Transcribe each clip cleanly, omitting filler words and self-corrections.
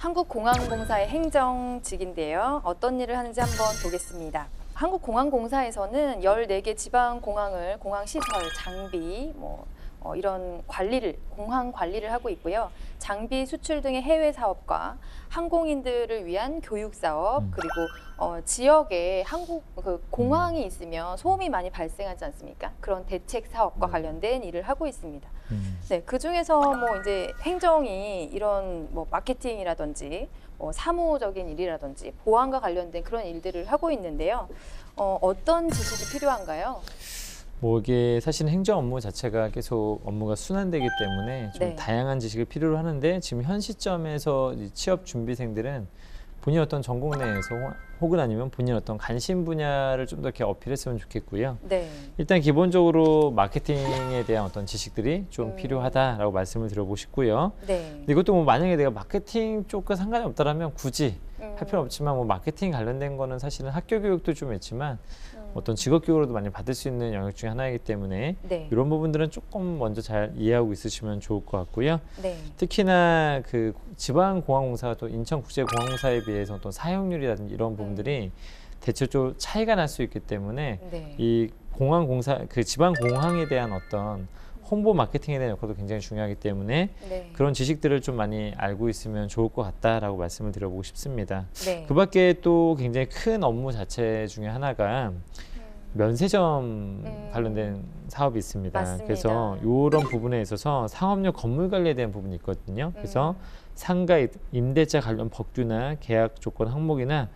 한국공항공사의 행정직인데요. 어떤 일을 하는지 한번 보겠습니다. 한국공항공사에서는 14개 지방공항을 공항시설, 장비, 이런 공항 관리를 하고 있고요. 장비 수출 등의 해외 사업과 항공인들을 위한 교육 사업, 그리고 지역에 공항이 있으면 소음이 많이 발생하지 않습니까? 그런 대책 사업과 관련된 일을 하고 있습니다. 네, 그 중에서 이제 행정이 이런 마케팅이라든지 사무적인 일이라든지 보안과 관련된 그런 일들을 하고 있는데요. 어떤 지식이 필요한가요? 이게 사실 행정 업무 자체가 계속 업무가 순환되기 때문에 좀 네. 다양한 지식을 필요로 하는데, 지금 현 시점에서 취업 준비생들은 본인 어떤 전공 내에서 혹은 아니면 본인 어떤 관심 분야를 좀 더 이렇게 어필했으면 좋겠고요. 네. 일단 기본적으로 마케팅에 대한 어떤 지식들이 좀 필요하다라고 말씀을 드려보고 싶고요. 네. 근데 이것도 만약에 내가 마케팅 쪽과 상관이 없다라면 굳이 할 필요 없지만 마케팅 관련된 거는 사실은 학교 교육도 좀 있지만 어떤 직업 교육으로도 많이 받을 수 있는 영역 중에 하나이기 때문에 네. 이런 부분들은 조금 먼저 잘 이해하고 있으시면 좋을 것 같고요. 네. 특히나 그 지방공항공사가 또 인천국제공항공사에 비해서 또 사용률이라든지 이런 부분들이 대체적으로 차이가 날 수 있기 때문에 네. 이 그 지방공항에 대한 어떤 홍보 마케팅에 대한 역할도 굉장히 중요하기 때문에 네. 그런 지식들을 좀 많이 알고 있으면 좋을 것 같다라고 말씀을 드려보고 싶습니다. 네. 그 밖에 또 굉장히 큰 업무 자체 중에 하나가 면세점 관련된 사업이 있습니다. 맞습니다. 그래서 이런 부분에 있어서 상업용 건물 관리에 대한 부분이 있거든요. 그래서 상가 임대차 관련 법규나 계약 조건 항목이나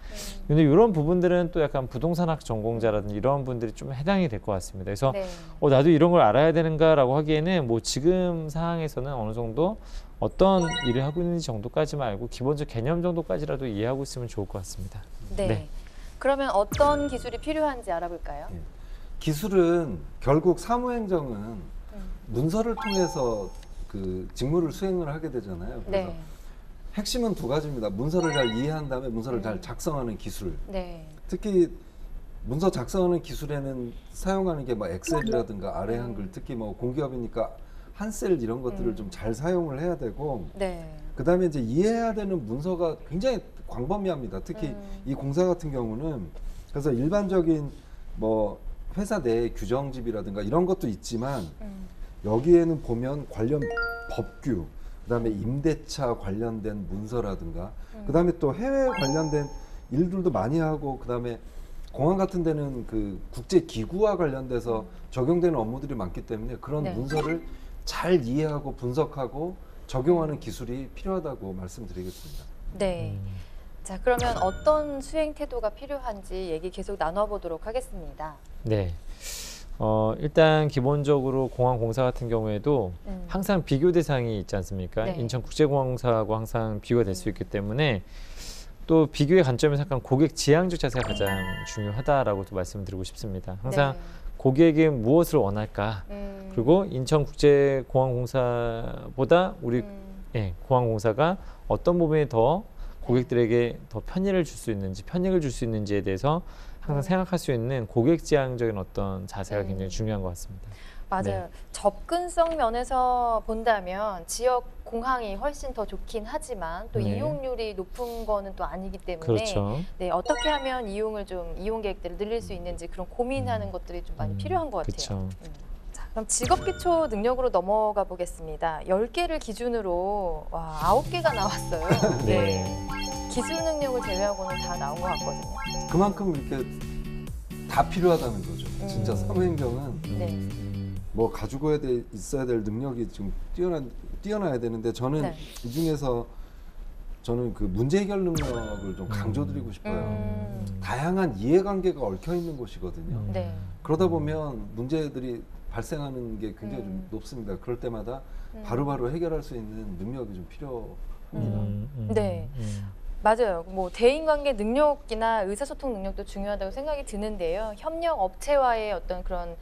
근데 이런 부분들은 또 약간 부동산학 전공자라든지 이런 분들이 좀 해당이 될 것 같습니다. 그래서 네. 나도 이런 걸 알아야 되는가라고 하기에는 지금 상황에서는 어느 정도 어떤 일을 하고 있는지 정도까지만 알고 기본적 개념 정도까지라도 이해하고 있으면 좋을 것 같습니다. 네. 네. 그러면 어떤 기술이 필요한지 알아볼까요? 예. 기술은 결국 사무행정은 문서를 통해서 그 직무를 수행을 하게 되잖아요. 그래서 네. 핵심은 두 가지입니다. 문서를 잘 이해한 다음에 문서를 잘 작성하는 기술. 네. 특히 문서 작성하는 기술에는 사용하는 게 엑셀이라든가 아래 한글, 특히 공기업이니까 한셀 이런 것들을 좀 잘 사용을 해야 되고, 네. 그 다음에 이제 이해해야 되는 문서가 굉장히 광범위합니다. 특히 이 공사 같은 경우는 그래서 일반적인 회사 내 규정집이라든가 이런 것도 있지만 여기에는 보면 관련 법규, 그다음에 임대차 관련된 문서라든가 그다음에 또 해외 관련된 일들도 많이 하고, 그다음에 공항 같은 데는 그 국제 기구와 관련돼서 적용되는 업무들이 많기 때문에 그런 네. 문서를 잘 이해하고 분석하고 적용하는 기술이 필요하다고 말씀드리겠습니다. 네. 자, 그러면 어떤 수행 태도가 필요한지 얘기 계속 나눠보도록 하겠습니다. 네. 일단 기본적으로 공항공사 같은 경우에도 항상 비교 대상이 있지 않습니까? 네. 인천국제공항사하고 항상 비교가 될 수 있기 때문에 또 비교의 관점에서 약간 고객 지향적 자세가 가장 중요하다라고 또 말씀드리고 싶습니다. 항상 네. 고객이 무엇을 원할까? 그리고 인천국제공항공사보다 우리 공항공사가 어떤 부분이 더 고객들에게 더 편의를 줄 수 있는지에 대해서 항상 생각할 수 있는 고객 지향적인 어떤 자세가 굉장히 중요한 것 같습니다. 맞아요. 네. 접근성 면에서 본다면 지역 공항이 훨씬 더 좋긴 하지만 또 네. 이용률이 높은 거는 또 아니기 때문에 그렇죠. 네, 어떻게 하면 이용객들을 늘릴 수 있는지 그런 고민하는 것들이 좀 많이 필요한 것 같아요. 그렇죠. 자, 그럼 직업 기초 능력으로 넘어가 보겠습니다. 10개를 기준으로 9개가 나왔어요. 네. 기술 능력을 제외하고는 다 나온 것 같거든요. 그만큼 이렇게 다 필요하다는 거죠. 진짜 사무행정은 네. 가지고 있어야 될 능력이 좀 뛰어나야 되는데, 저는 네. 이 중에서 저는 그 문제 해결 능력을 좀 강조드리고 싶어요. 다양한 이해관계가 얽혀 있는 곳이거든요. 네. 그러다 보면 문제들이 발생하는 게 굉장히 좀 높습니다. 그럴 때마다 바로바로 해결할 수 있는 능력이 좀 필요합니다. 네. 맞아요. 대인관계 능력이나 의사소통 능력도 중요하다고 생각이 드는데요. 협력 업체와의 어떤 그런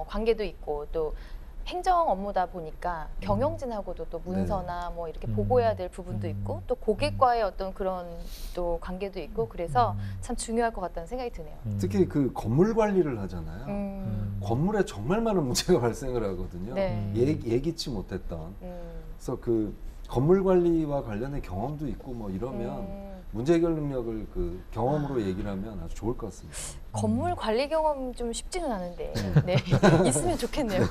관계도 있고, 또 행정 업무다 보니까 경영진하고도 또 문서나 이렇게 보고해야 될 부분도 있고, 또 고객과의 어떤 그런 또 관계도 있고, 그래서 참 중요할 것 같다는 생각이 드네요. 특히 그 건물 관리를 하잖아요. 건물에 정말 많은 문제가 발생을 하거든요. 네. 예기치 못했던. 그래서 그 건물 관리와 관련된 경험도 있고 뭐 이러면 문제 해결 능력을 그 경험으로 얘기를 하면 아주 좋을 것 같습니다. 건물 관리 경험 좀 쉽지는 않은데 네. 있으면 좋겠네요.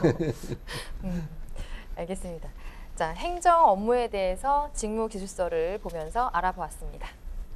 알겠습니다. 자, 행정 업무에 대해서 직무 기술서를 보면서 알아보았습니다.